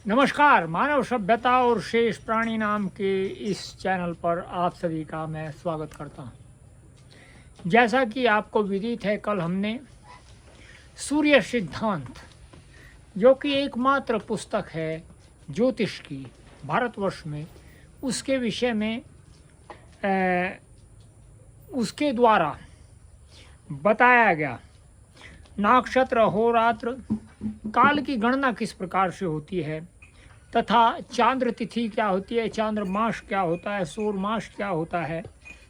नमस्कार। मानव सभ्यता और शेष प्राणी नाम के इस चैनल पर आप सभी का मैं स्वागत करता हूं। जैसा कि आपको विदित है, कल हमने सूर्य सिद्धांत, जो कि एकमात्र पुस्तक है ज्योतिष की भारतवर्ष में, उसके विषय में उसके द्वारा बताया गया नक्षत्र, अहोरात्र, काल की गणना किस प्रकार से होती है, तथा चांद्र तिथि क्या होती है, चांद्र मास क्या होता है, सौर मास क्या होता है,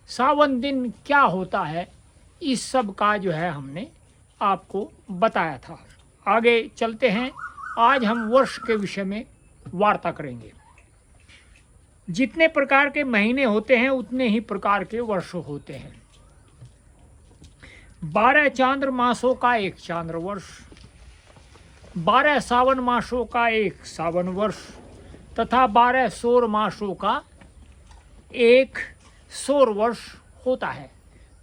सावन दिन क्या होता है, इस सब का जो है हमने आपको बताया था। आगे चलते हैं। आज हम वर्ष के विषय में वार्ता करेंगे। जितने प्रकार के महीने होते हैं उतने ही प्रकार के वर्ष होते हैं। 12 चांद्र मासों का एक चांद्र वर्ष, 12 सावन मासों का एक सावन वर्ष तथा 12 सौर मासों का एक सौर वर्ष होता है।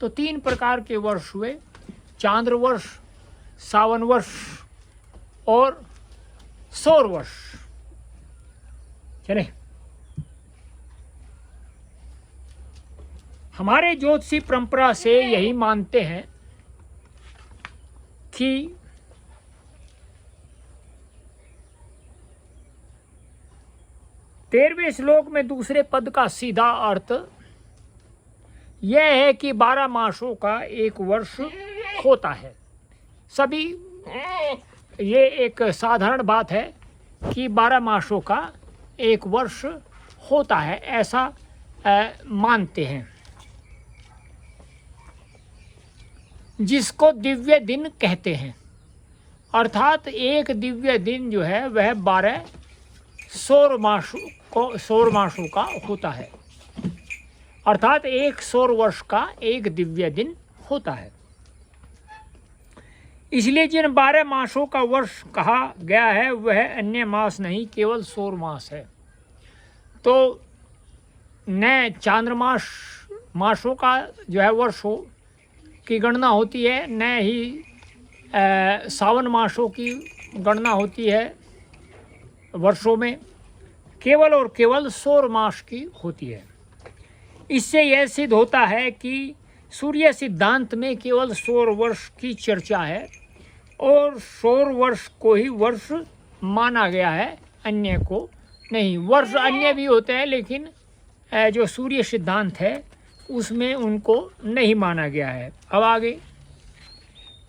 तो 3 प्रकार के वर्ष हुए: चांद्र वर्ष, सावन वर्ष और सौर वर्ष। चले, हमारे ज्योतिषी परंपरा से यही मानते हैं कि 13वें श्लोक में दूसरे पद का सीधा अर्थ यह है कि 12 मासों का एक वर्ष होता है। सभी ये एक साधारण बात है कि 12 मासों का एक वर्ष होता है, ऐसा मानते हैं, जिसको दिव्य दिन कहते हैं। अर्थात एक दिव्य दिन जो है वह 12 सौर मासों का होता है। अर्थात एक सौर वर्ष का एक दिव्य दिन होता है। इसलिए जिन 12 मासों का वर्ष कहा गया है वह अन्य मास नहीं, केवल सौर मास है। तो न चांद्रमास मासों का जो है वर्ष की गणना होती है, न ही सावन मासों की गणना होती है वर्षों में, केवल और केवल सौर मास की होती है। इससे यह सिद्ध होता है कि सूर्य सिद्धांत में केवल सौर वर्ष की चर्चा है और सौर वर्ष को ही वर्ष माना गया है, अन्य को नहीं। वर्ष अन्य भी होते हैं, लेकिन जो सूर्य सिद्धांत है उसमें उनको नहीं माना गया है। अब आगे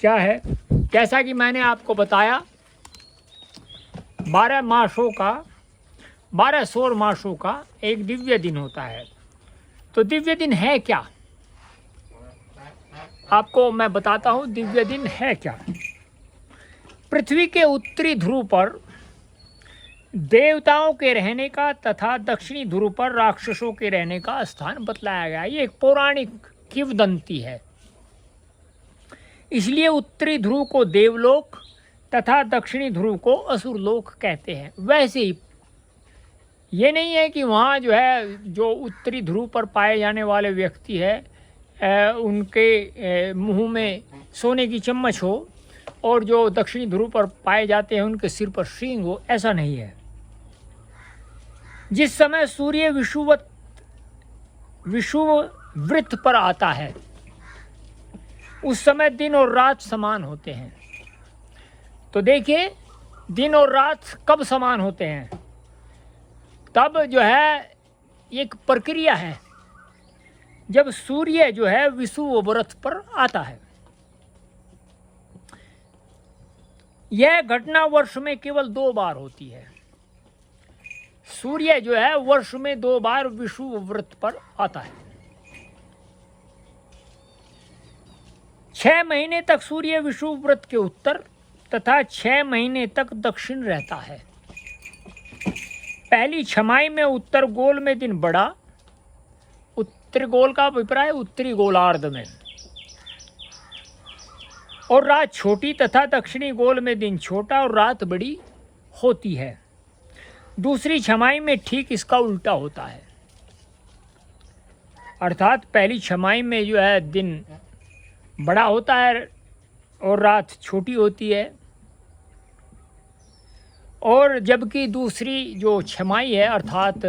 क्या है, जैसा कि मैंने आपको बताया, 12 सौर मासों का एक दिव्य दिन होता है। तो दिव्य दिन है क्या, आपको मैं बताता हूँ। दिव्य दिन है क्या? पृथ्वी के उत्तरी ध्रुव पर देवताओं के रहने का तथा दक्षिणी ध्रुव पर राक्षसों के रहने का स्थान बतलाया गया। ये एक पौराणिक किंवदंती है। इसलिए उत्तरी ध्रुव को देवलोक तथा दक्षिणी ध्रुव को असुरलोक कहते हैं। वैसे ही ये नहीं है कि वहाँ जो है जो उत्तरी ध्रुव पर पाए जाने वाले व्यक्ति है उनके मुंह में सोने की चम्मच हो और जो दक्षिणी ध्रुव पर पाए जाते हैं उनके सिर पर सींग हो, ऐसा नहीं है। जिस समय सूर्य विषुववृत्त पर आता है उस समय दिन और रात समान होते हैं। तो देखिए, दिन और रात कब समान होते हैं? तब जो है एक प्रक्रिया है जब सूर्य जो है विषुववृत्त पर आता है। यह घटना वर्ष में केवल 2 बार होती है। सूर्य जो है वर्ष में 2 बार विषुववृत्त पर आता है। 6 महीने तक सूर्य विषुववृत्त के उत्तर तथा 6 महीने तक दक्षिण रहता है। पहली छमाही में उत्तर गोल में दिन बड़ा, उत्तरी गोल का अभिप्राय उत्तरी गोलार्ध में, और रात छोटी तथा दक्षिणी गोल में दिन छोटा और रात बड़ी होती है। दूसरी छमाही में ठीक इसका उल्टा होता है। अर्थात पहली छमाही में जो है दिन बड़ा होता है और रात छोटी होती है, और जबकि दूसरी जो छमाही है अर्थात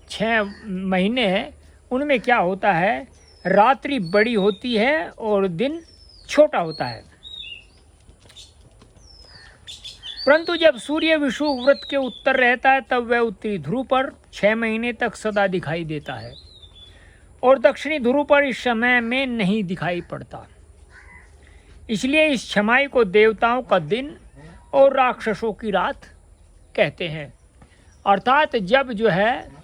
6 महीने हैं, उनमें क्या होता है, रात्रि बड़ी होती है और दिन छोटा होता है। परंतु जब सूर्य विषुव वृत्त के उत्तर रहता है तब वह उत्तरी ध्रुव पर 6 महीने तक सदा दिखाई देता है और दक्षिणी ध्रुव पर इस समय में नहीं दिखाई पड़ता। इसलिए इस छमाही को देवताओं का दिन और राक्षसों की रात कहते हैं। अर्थात जब जो है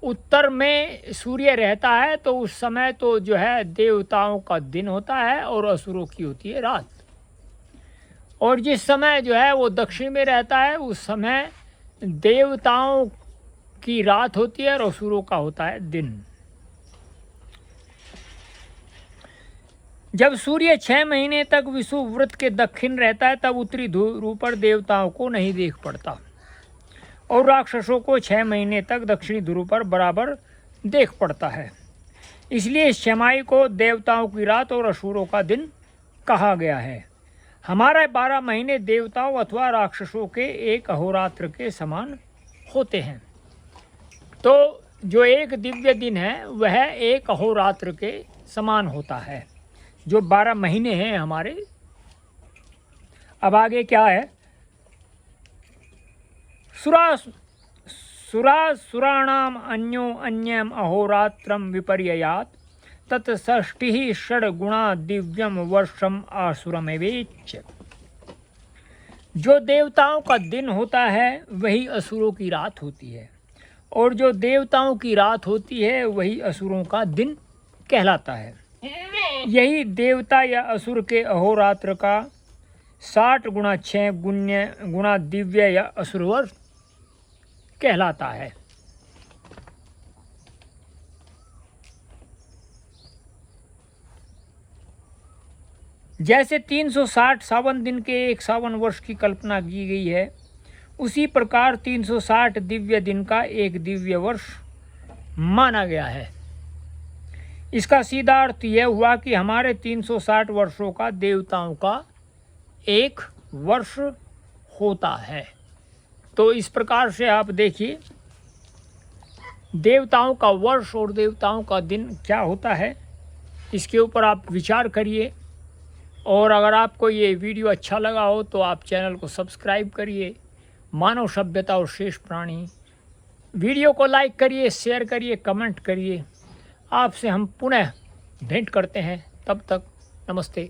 उत्तर में सूर्य रहता है तो उस समय तो जो है देवताओं का दिन होता है और असुरों की होती है रात, और जिस समय जो है वो दक्षिण में रहता है उस समय देवताओं की रात होती है और असुरों का होता है दिन। जब सूर्य 6 महीने तक विषुव वृत्त के दक्षिण रहता है तब उत्तरी ध्रुव पर देवताओं को नहीं देख पड़ता और राक्षसों को 6 महीने तक दक्षिणी ध्रुव पर बराबर देख पड़ता है। इसलिए इस छमाही को देवताओं की रात और असुरों का दिन कहा गया है। हमारे 12 महीने देवताओं अथवा राक्षसों के एक अहोरात्र के समान होते हैं। तो जो एक दिव्य दिन है वह एक अहोरात्र के समान होता है, जो 12 महीने हैं हमारे। अब आगे क्या है, सुराणाम अन्यो अन्यम अहोरात्रम विपर्ययात तत्षष्टि षड्गुणा दिव्यम वर्षम आसुरमेवेच। जो देवताओं का दिन होता है वही असुरों की रात होती है, और जो देवताओं की रात होती है वही असुरों का दिन कहलाता है। यही देवता या असुर के अहोरात्र का 60 गुणा 6 गुणा दिव्य या असुरवर्ष कहलाता है। जैसे 360 सावन दिन के एक सावन वर्ष की कल्पना की गई है, उसी प्रकार 360 दिव्य दिन का एक दिव्य वर्ष माना गया है। इसका सीधा अर्थ यह हुआ कि हमारे 360 वर्षों का देवताओं का एक वर्ष होता है। तो इस प्रकार से आप देखिए देवताओं का वर्ष और देवताओं का दिन क्या होता है, इसके ऊपर आप विचार करिए। और अगर आपको ये वीडियो अच्छा लगा हो तो आप चैनल को सब्सक्राइब करिए। मानव सभ्यता और शेष प्राणी वीडियो को लाइक करिए, शेयर करिए, कमेंट करिए। आपसे हम पुनः भेंट करते हैं, तब तक नमस्ते।